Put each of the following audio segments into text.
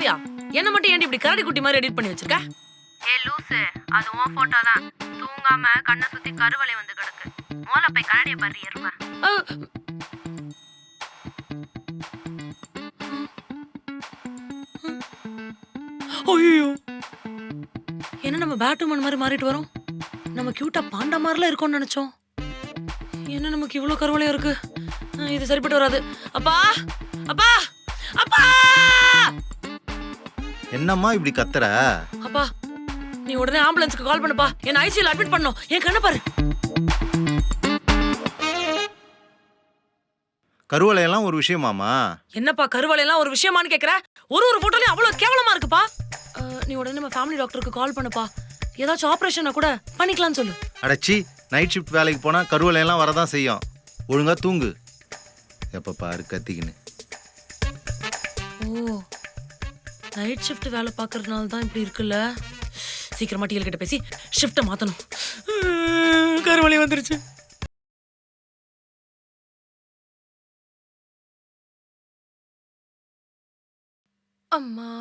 பாத்தியா? என்ன மட்டும் ஏன்டி இப்படி கரடி குட்டி மாதிரி எடிட் பண்ணி வச்சிருக்க? ஏ லூசு, அது உன் போட்டோ தான். தூங்காம கண்ணை சுத்தி கருவளை வந்து கிடக்கு. மோல போய் கரடியை பாரு எருமை. ஐயோ, என்ன நம்ம பேட்மேன் மாதிரி மாறிட்டு வரோம்? நம்ம கியூட்டா பாண்டா மாதிரிலாம் இருக்கோம்னு நினைச்சோம். என்ன நமக்கு இவ்வளவு கருவளையா இருக்கு? இது சரிப்பட்டு வராது. அப்பா அப்பா அப்பா! என்னம்மா இப்படி கத்துற? அப்பா, நீ உடனே ஆம்புலன்ஸ்க்கு கால் பண்ணுப்பா. என்ன ஐசியூல அட்மிட் பண்ணனும். என் கண்ணை பாரு. கருவளையெல்லாம் ஒரு விஷயமாமா? என்னப்பா கருவளையெல்லாம் ஒரு விஷயமான்னு கேக்குற? ஒரு போட்டோலயும் அவ்வளவு கேவலமா இருக்குப்பா. நீ உடனே நம்ம ஃபேமிலி டாக்டருக்கு கால் பண்ணுப்பா. ஏதாச்சும் ஆபரேஷனா கூட பண்ணிக்கலாம்னு சொல்லு. அடச்சி, நைட் ஷிஃப்ட் வேலைக்கு போனா கருவளையெல்லாம் வரதான் செய்யும். ஒழுங்கா தூங்கு. எப்ப பாரு கத்திக்கின்னு. ஓ, நைட் ஷிஃப்ட் வேலை பார்க்கறதுனால தான் இப்படி இருக்குல்ல. சீக்கிரமா டிஎல் கிட்ட பேசி ஷிஃப்ட்டை மாத்தணும். கருவளை வந்துருச்சு. அம்மா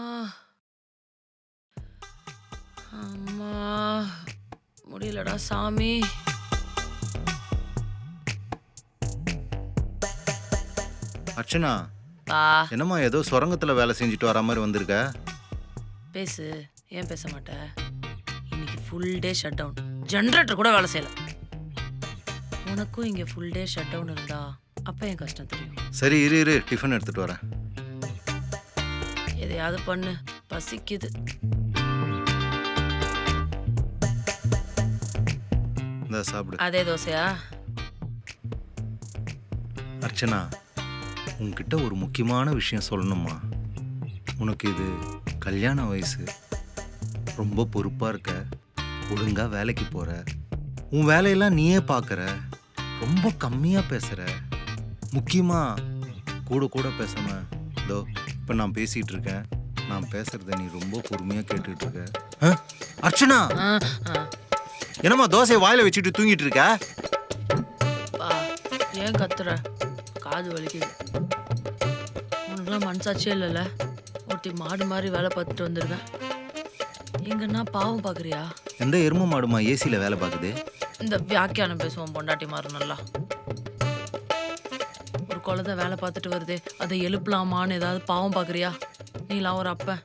அம்மா, முடியலடா சாமி. அர்ச்சனா, பா என்னம்மா ஏதோ சுரங்கத்துல வேலை செஞ்சுட்டு வர மாதிரி வந்திருக்க? பேசு. ஏன் பேச மாட்ட? இன்னைக்கு full day shut down. Generator கூட வேலை செய்யல. உனக்கும் இங்க ஃபுல் டே ஷட் டவுன் இருந்தா அப்ப என் கஷ்டம் தெரியும். சரி, இரு டிஃபன் எடுத்துட்டு வரேன். எதையாவது பண்ணு, பசிக்குது. இந்த சாப்பிடு. அதே தோசையா? அர்ச்சனா, உன்கிட்ட ஒரு முக்கியமான விஷயம் சொல்லணுமா? உனக்கு இது கல்யாண வயசு. ரொம்ப பொறுப்பா இருக்க. ஒழுங்கா வேலைக்கு போற. உன் வேலையெல்லாம் நீயே பார்க்கற. ரொம்ப கம்மியா பேசுற. முக்கியமா கூட பேசாம இதோ இப்ப நான் பேசிட்டு இருக்கேன். நான் பேசுறத நீ ரொம்ப பொறுமையா கேட்டுட்டு இருக்க. அர்ச்சனா, என்னம்மா தோசையை வாயில வச்சுட்டு தூங்கிட்டு இருக்க? பா, ஏன் கத்துற? காது வலிக்குது. உனக்குலாம் மனசாட்சியே இல்லைல்ல? ஒருத்தி மாடு மாதிரி வேலை பார்த்துட்டு வந்திருக்கேன். எங்கன்னா பாவம் பார்க்குறியா? எந்த எரும மாடுமா ஏசியில் வேலை பார்க்குது? இந்த வியாக்கியானம் பேசுவோம் பொண்டாட்டி மாறு நல்லா. ஒரு குழந்தை வேலை பார்த்துட்டு வருது, அதை எழுப்பலாமான்னு ஏதாவது பாவம் பார்க்குறியா? நீலாம் ஒரு அப்பன்.